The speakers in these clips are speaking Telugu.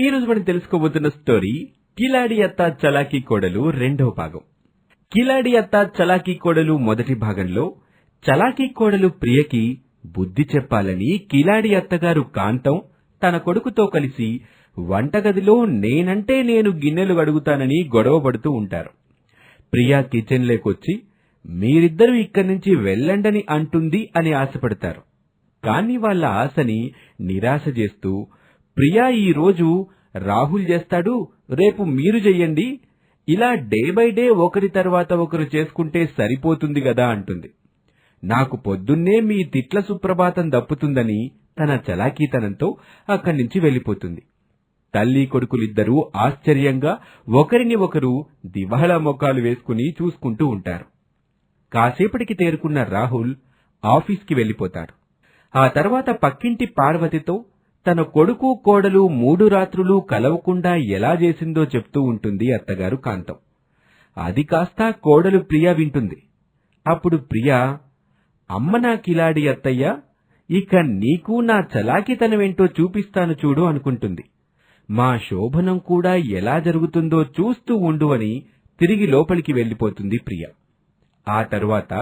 ఈ రోజు మనం తెలుసుకోబోతున్న స్టోరీ కిలాడి అత్త చలాకీ కోడలు రెండవ భాగం. కిలాడి అత్త చలాకీ కోడలు మొదటి భాగంలో చలాకీ కోడలు ప్రియకి బుద్ధి చెప్పాలని కిలాడి అత్తగారు కాంతం తన కొడుకుతో కలిసి వంటగదిలో నేనంటే నేను గిన్నెలు కడుగుతానని గొడవ పడుతూ ఉంటారు. ప్రియా కిచెన్ లేకొచ్చి మీరిద్దరూ ఇక్కడి నుంచి వెళ్ళండని అంటుంది అని ఆశపడతారు. కాని వాళ్ళ ఆశని నిరాశ చేస్తూ ప్రియా ఈ రోజు రాహుల్ చేస్తాడు, రేపు మీరు చెయ్యండి, ఇలా డే బై డే ఒకరి తర్వాత ఒకరు చేసుకుంటే సరిపోతుంది గదా అంటుంది. నాకు పొద్దున్నే మీ తిట్ల సుప్రభాతం దప్పుతుందని తన చలాకీతనంతో అక్కడి నుంచి వెళ్లిపోతుంది. తల్లి కొడుకులిద్దరూ ఆశ్చర్యంగా ఒకరిని ఒకరు దివాళా మొఖాలు వేసుకుని చూసుకుంటూ ఉంటారు. కాసేపటికి తేరుకున్న రాహుల్ ఆఫీస్కి వెళ్లిపోతాడు. ఆ తర్వాత పక్కింటి పార్వతితో తన కొడుకు కోడలు 3 రాత్రులు కలవకుండా ఎలా చేసిందో చెప్తూ ఉంటుంది అత్తగారు కాంతం. అది కాస్త కోడలు ప్రియా వింటుంది. అప్పుడు ప్రియా, అమ్మ నా కిలాడి అత్తయ్య, ఇక నీకు నా చలాకితనమేంటో చూపిస్తాను చూడు అనుకుంటుంది. మా శోభనం కూడా ఎలా జరుగుతుందో చూస్తూ ఉండు అని తిరిగి లోపలికి వెళ్లిపోతుంది ప్రియ. ఆ తరువాత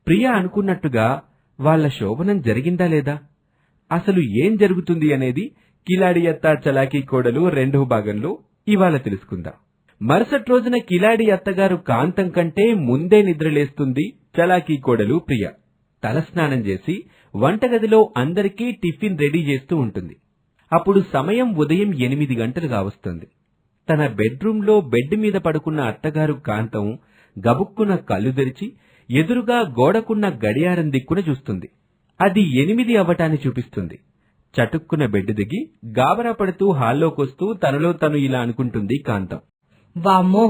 ప్రియ అనుకున్నట్టుగా వాళ్ల శోభనం జరిగిందా లేదా, అసలు ఏం జరుగుతుంది అనేది కిలాడి అత్త చలాకీ కోడలు రెండవ భాగంలో ఇవాళ తెలుసుకుందాం. మరుసటి రోజున కిలాడి అత్తగారు కాంతం కంటే ముందే నిద్రలేస్తుంది చలాకీ కోడలు ప్రియ. తలస్నానం చేసి వంటగదిలో అందరికీ టిఫిన్ రెడీ చేస్తూ ఉంటుంది. అప్పుడు సమయం ఉదయం 8 గంటలు కావస్తుంది. తన బెడ్రూంలో బెడ్ మీద పడుకున్న అత్తగారు కాంతం గబుక్కున కళ్ళు తెరిచి ఎదురుగా గోడకున్న గడియారం దిక్కున చూస్తుంది. అది 8 అవ్వటాన్ని చూపిస్తుంది. చటుక్కున బెడ్ దిగి గాబరా పడుతూ హాల్లోకొస్తూ తనలో తను ఇలా అనుకుంటుంది కాంతం. వామ్మో,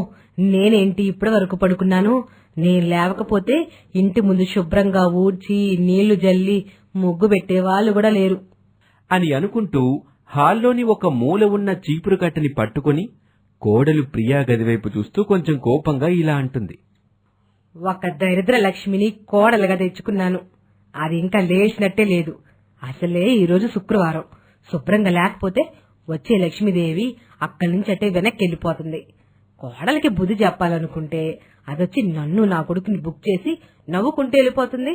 నేనేంటి ఇప్పటి వరకు పడుకున్నాను? నేను లేవకపోతే ఇంటి ముందు శుభ్రంగా ఊడ్చి నీళ్లు జల్లి ముగ్గు పెట్టేవాళ్లు కూడా లేరు అని అనుకుంటూ హాల్లోని ఒక మూల ఉన్న చీపురు కట్టని పట్టుకుని కోడలు ప్రియా గదివైపు చూస్తూ కొంచెం కోపంగా ఇలా అంటుంది. ఒక దరిద్ర లక్ష్మిని కోడలుగా తెచ్చుకున్నాను, అది ఇంకా లేచినట్టే లేదు. అసలే ఈరోజు శుక్రవారం, శుభ్రంగా లేకపోతే వచ్చే లక్ష్మీదేవి అక్కడి నుంచి అట్టే వెనక్కి వెళ్ళిపోతుంది. కోడలికి బుద్ధి చెప్పాలనుకుంటే అదొచ్చి నన్ను నా కొడుకుని బుక్ చేసి నవ్వుకుంటూ వెళ్ళిపోతుంది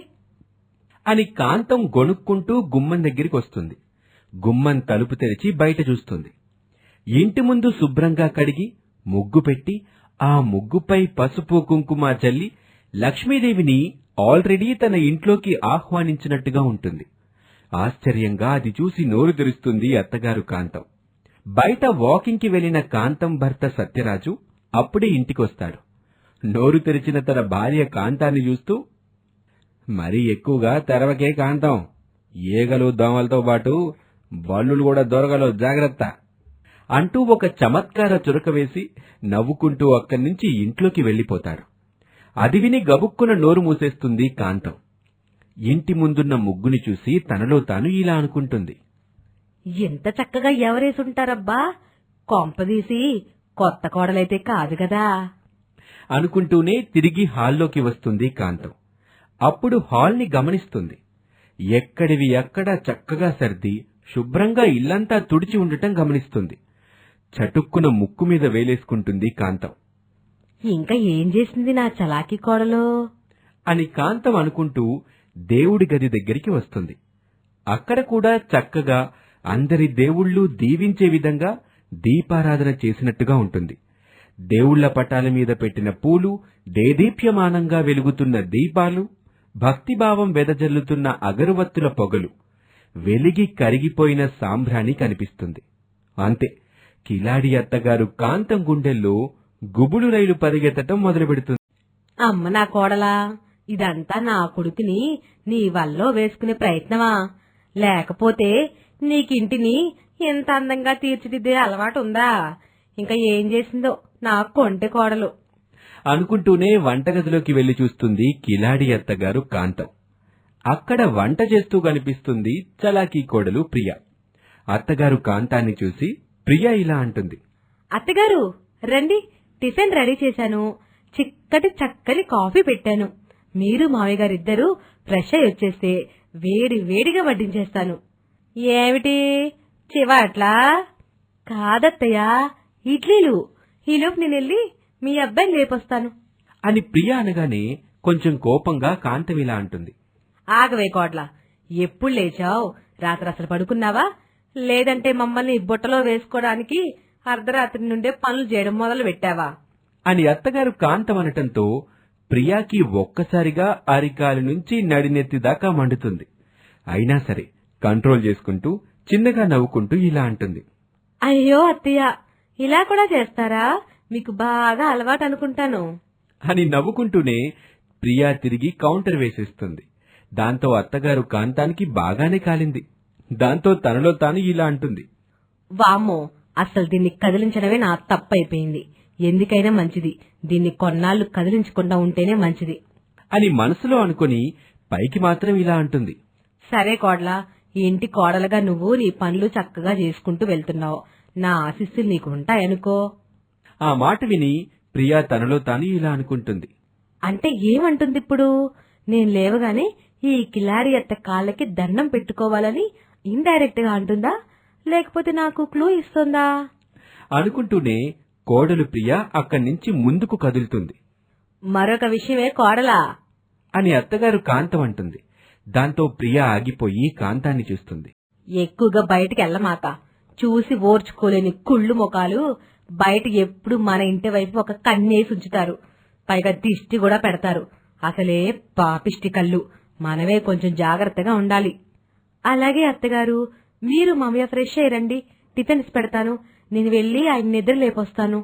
అని కాంతం గొణుక్కుంటూ గుమ్మం దగ్గరికి వస్తుంది. గుమ్మం తలుపు తెరిచి బయట చూస్తుంది. ఇంటి ముందు శుభ్రంగా కడిగి ముగ్గు పెట్టి ఆ ముగ్గుపై పసుపు కుంకుమ చల్లి లక్ష్మీదేవిని ఆల్రెడీ తన ఇంట్లోకి ఆహ్వానించినట్టుగా ఉంటుంది. ఆశ్చర్యంగా అది చూసి నోరు తెరుస్తుంది అత్తగారు కాంతం. బయట వాకింగ్ కి వెళ్లిన కాంతం భర్త సత్యరాజు అప్పుడే ఇంటికొస్తాడు. నోరు తెరిచిన తన భార్య కాంతాన్ని చూస్తూ, మరీ ఎక్కువగా తెరవకే కాంతం, ఈగలు దోమలతో పాటు బల్లులు కూడా దొరకలో జాగ్రత్త అంటూ ఒక చమత్కార చురక వేసి నవ్వుకుంటూ అక్కడి నుంచి ఇంట్లోకి వెళ్లిపోతాడు. అది విని గబుక్కున నోరు మూసేస్తుంది కాంతం. ఇంటి ముందున్న ముగ్గుని చూసి తనలో తాను ఇలా అనుకుంటుంది. ఎంత చక్కగా ఎవరేసుంటారబ్బా, కొంపదీసి కొత్త కోడలైతే కాదు కదా అనుకుంటూనే తిరిగి హాల్లోకి వస్తుంది కాంతం. అప్పుడు హాల్ని గమనిస్తుంది. ఎక్కడివి అక్కడ చక్కగా సర్ది శుభ్రంగా ఇల్లంతా తుడిచి ఉండటం గమనిస్తుంది. చటుక్కున ముక్కు మీద వేలేసుకుంటుంది కాంతం. ఇంకా ఏం చేసింది నా చలాకీ కోడలు అని కాంతం అనుకుంటూ దేవుడి గది దగ్గరికి వస్తుంది. అక్కడ కూడా చక్కగా అందరి దేవుళ్ళు దీవించే విధంగా దీపారాధన చేసినట్టుగా ఉంటుంది. దేవుళ్ల పటాల మీద పెట్టిన పూలు, దేదీప్యమానంగా వెలుగుతున్న దీపాలు, భక్తిభావం వెదజల్లుతున్న అగరువత్తుల పొగలు, వెలిగి కరిగిపోయిన సాంబ్రాణి కనిపిస్తుంది. అంతే, కిలాడి అత్తగారు కాంతం గుండెల్లో గుబులు రైలు పరిగెత్తటం మొదలుపెడుతుంది. అమ్మ నా కోడలా, ఇదంతా నా కొడుకుని నీ వల్లో వేసుకునే ప్రయత్నమా? లేకపోతే నీకింటిని ఎంత అందంగా తీర్చిదిద్దే అలవాటు ఉందా? ఇంకా ఏం చేసిందో నా కొంటె కోడలు అనుకుంటూనే వంటగదిలోకి వెళ్లి చూస్తుంది కిలాడి అత్తగారు కాంతం. అక్కడ వంట చేస్తూ కనిపిస్తుంది చలాకీ కోడలు ప్రియ. అత్తగారు కాంతాన్ని చూసి ప్రియ ఇలా అంటుంది. అత్తగారు రండి, టిఫిన్ రెడీ చేశాను, చక్కని కాఫీ పెట్టాను. మీరు మావయ్య గారిద్దరూ ఫ్రెష్ అయి వచ్చేస్తే వేడి వేడిగా వడ్డించేస్తాను. ఏమిటి చివాట్లా? కాదత్తయ్యా, ఇడ్లీలు. ఈలోపు నేనెళ్ళి మీ అబ్బాయిని లేపొస్తాను. అని ప్రియ అనగానే కొంచెం కోపంగా కాంతం ఇలా అంటుంది. ఆగవే కోడ్లా, ఎప్పుడు లేచావు? రాత్రి అసలు పడుకున్నావా? లేదంటే మమ్మల్ని బుట్టలో వేసుకోవడానికి అర్ధరాత్రి నుండే పనులు చేయడం మొదలు పెట్టావా? అని అత్తగారు కాంతం అనటంతో ప్రియాకి ఒక్కసారిగా అరికాలు నుంచి నడినెత్తి దాకా మండుతుంది. అయినా సరే కంట్రోల్ చేసుకుంటూ చిన్నగా నవ్వుకుంటూ ఇలా అంటుంది. అయ్యో అత్తయ్య, ఇలా కూడా చేస్తారా? మీకు బాగా అలవాటు అనుకుంటాను. అని నవ్వుకుంటూనే ప్రియా తిరిగి కౌంటర్ వేసేస్తుంది. దాంతో అత్తగారు కాంతానికి బాగానే కాలింది. దాంతో తనలో తాను ఇలా అంటుంది. వామ్మో, అసలు దీన్ని కదిలించడమే నా తప్పైపోయింది. ఎందుకైనా మంచిది, దీన్ని కొన్నాళ్లు కదిలించకుండా ఉంటేనే మంచిది అని మనసులో అనుకుని పైకి మాత్రం ఇలా అంటుంది. సరే కోడలా, ఈ ఇంటి కోడలుగా నువ్వు నీ పనులు చక్కగా చేసుకుంటూ వెళ్తున్నావు. నా ఆశీస్సులు నీకు ఉంటాయనుకో. ఆ మాట విని ప్రియా తనలో తాను ఇలా అనుకుంటుంది. అంటే ఏమంటుంది ఇప్పుడు? నేను లేవగానే ఈ కిలాడి అత్త కాళ్ళకి దండం పెట్టుకోవాలని ఇండైరెక్ట్ గా అంటుందా, లేకపోతే నాకు క్లూ ఇస్తుందా? అనుకుంటూనే కోడలు ప్రియా అక్కడి నుంచి ముందుకు కదులుతుంది. మరొక విషయమే కోడలా అని అత్తగారు కాంతం అంటుంది. దాంతో ప్రియా ఆగిపోయి కాంతాన్ని చూస్తుంది. ఎక్కువగా బయటికి వెళ్ళమాక. చూసి ఓర్చుకోలేని కుళ్ళు ముఖాలు బయట ఎప్పుడు మన ఇంటి వైపు ఒక కన్నేసి ఉంచుతారు. పైగా దిష్టి కూడా పెడతారు. అసలే పాపిష్టి కళ్ళు. మనమే కొంచెం జాగ్రత్తగా ఉండాలి. అలాగే అత్తగారు, మీరు మామయ్య ఫ్రెష్ అయ్యండి, టిఫిన్స్ పెడతాను. నేను వెళ్లి ఆయన నిద్ర లేపొస్తాను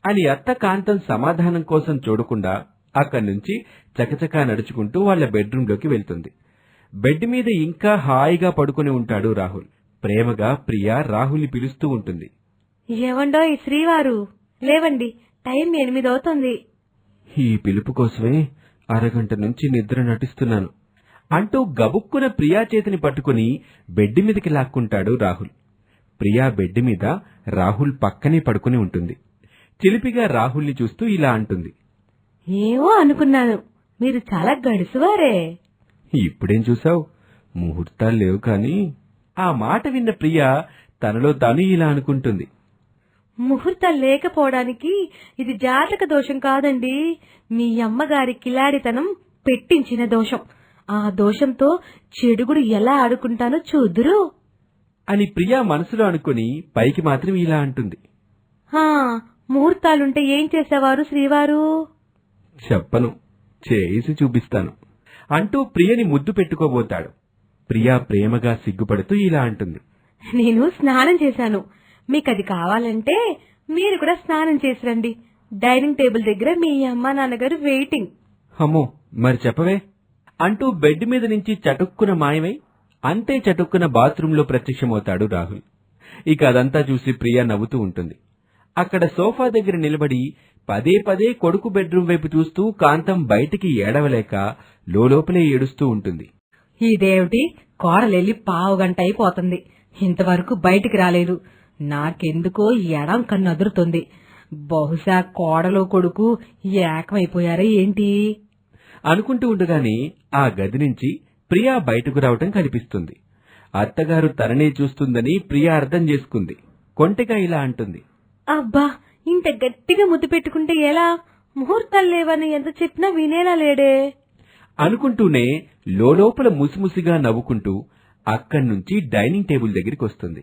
అని అత్త కాంతం సమాధానం కోసం చూడకుండా అక్కడి నుంచి చకచకా నడుచుకుంటూ వాళ్ల బెడ్రూంలోకి వెళ్తుంది. బెడ్ మీద ఇంకా హాయిగా పడుకుని ఉంటాడు రాహుల్. ప్రేమగా ప్రియా రాహుల్ని పిలుస్తూ ఉంటుంది. ఏవండో ఈ శ్రీవారు, లేవండి, టైం 8 అవుతుంది. ఈ పిలుపు కోసమే అరగంట నుంచి నిద్ర నటిస్తున్నాను అంటూ గబుక్కున ప్రియా చేతిని పట్టుకుని బెడ్ మీదకి లాక్కుంటాడు రాహుల్. ప్రియా బెడ్ మీద రాహుల్ పక్కనే పడుకుని ఉంటుంది. చిలిపిగా రాహుల్ని చూస్తూ ఇలా అంటుంది. ఏమో అనుకున్నాను, మీరు చాలా గడుసువారే. ఇప్పుడేం చూసావు? ముహూర్తాలు లేవు కాని. ఆ మాట విన్న ప్రియా తనలో తాను ఇలా అనుకుంటుంది. ముహూర్తం లేకపోవడానికి ఇది జాతక దోషం కాదండి, మీ అమ్మగారి కిలాడితనం పెట్టించిన దోషం. ఆ దోషంతో చెడుగుడు ఎలా ఆడుకుంటానో చూదురు అని ప్రియా మనసులో అనుకుని పైకి మాత్రం ఇలా అంటుంది. ముహూర్తాలుంటే ఏం చేసేవారు శ్రీవారు? చెప్పను, చేసి చూపిస్తాను అంటూ ప్రియని ముద్దు పెట్టుకోబోతాడు. ప్రియా ప్రేమగా సిగ్గుపడుతూ ఇలా అంటుంది. నేను స్నానం చేశాను, మీకది కావాలంటే మీరు కూడా స్నానం చేసి రండి. డైనింగ్ టేబుల్ దగ్గర మీ అమ్మ నాన్నగారు వెయిటింగ్. అమ్మో, మరి చెప్పవే అంటూ బెడ్ మీద నుంచి చటుక్కున మాయమై అంతే చటుక్కున బాత్రూంలో ప్రత్యక్షమవుతాడు రాహుల్. ఇక అదంతా చూసి ప్రియా నవ్వుతూ ఉంటుంది. అక్కడ సోఫా దగ్గర నిలబడి పదే పదే కొడుకు బెడ్రూం వైపు చూస్తూ కాంతం బయటికి ఏడవలేక లోపలే ఏడుస్తూ ఉంటుంది. ఇదేమిటి, కోడలెళ్ళి 1/2 గంట అయిపోతుంది, ఇంతవరకు బయటికి రాలేదు. నాకెందుకో ఎడం కన్ను అదురుతుంది. బహుశా కోడలు కొడుకు ఏకమైపోయారా ఏంటి అనుకుంటూ ఉండగానే ఆ గది నుంచి ప్రియా బయటకు రావటం కనిపిస్తుంది. అత్తగారు తననే చూస్తుందని ప్రియా అర్థం చేసుకుంది. కొంటెగా ఇలా అంటుంది. అబ్బా, ఇంత గట్టిగా ముద్దు పెట్టుకుంటే ఎలా? ముహూర్తాలు లేవని ఎంత చెప్పినా వినేలా లేడే అనుకుంటూనే లోపల ముసిముసిగా నవ్వుకుంటూ అక్కడ్నుంచి డైనింగ్ టేబుల్ దగ్గరికి వస్తుంది.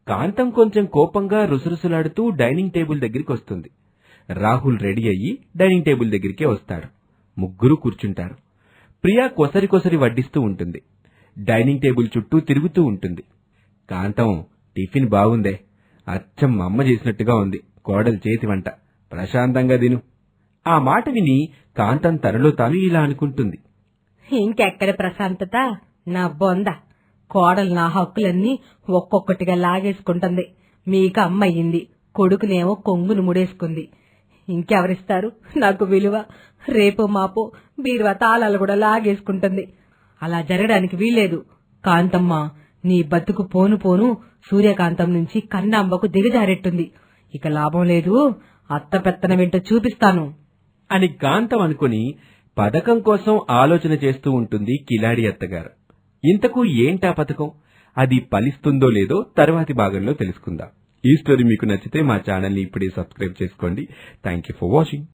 కాంతం కొంచెం కోపంగా రుసరుసలాడుతూ డైనింగ్ టేబుల్ దగ్గరికి వస్తుంది. రాహుల్ రెడీ అయ్యి డైనింగ్ టేబుల్ దగ్గరికే వస్తాడు. ముగ్గురు కూర్చుంటారు. ప్రియా కొసరి కొసరి వడ్డిస్తూ ఉంటుంది. డైనింగ్ టేబుల్ చుట్టూ తిరుగుతూ ఉంటుంది. కాంతం, టిఫిన్ బాగుందే, అచ్చం అమ్మ చేసినట్టుగా ఉంది, కోడలు చేతి వంట, ప్రశాంతంగా తిను. ఆ మాట విని కాంతం తనలో తాను ఇలా అనుకుంటుంది. ఇంకెక్కడ ప్రశాంతత, నా బొంద. కోడలు నా హక్కులన్నీ ఒక్కొక్కటిగా లాగేసుకుంటుంది. మీకు అమ్మయ్యింది, కొడుకునేమో కొంగును ముడేసుకుంది. ఇంకెవరిస్తారు నాకు విలువ? రేపు మాపో బీరువా తాళాలు కూడా లాగేసుకుంటుంది. అలా జరగడానికి వీల్లేదు. కాంతమ్మ, నీ బతుకు పోను పోను సూర్యకాంతం నుంచి కన్నాంబకు దిగజారెట్టుంది. ఇక లాభం లేదు, అత్త పెత్తనమేంటో చూపిస్తాను అని కాంతం అనుకుని పథకం కోసం ఆలోచన చేస్తూ ఉంటుంది కిలాడి అత్తగారు. ఇంతకు ఏంటా పథకం? అది ఫలిస్తుందో లేదో తరువాతి భాగంలో తెలుసుకుందాం. ఈ స్టోరీ మీకు నచ్చితే మా ఛానల్ ని ఇప్పుడే సబ్స్క్రైబ్ చేసుకోండి. Thank you for watching.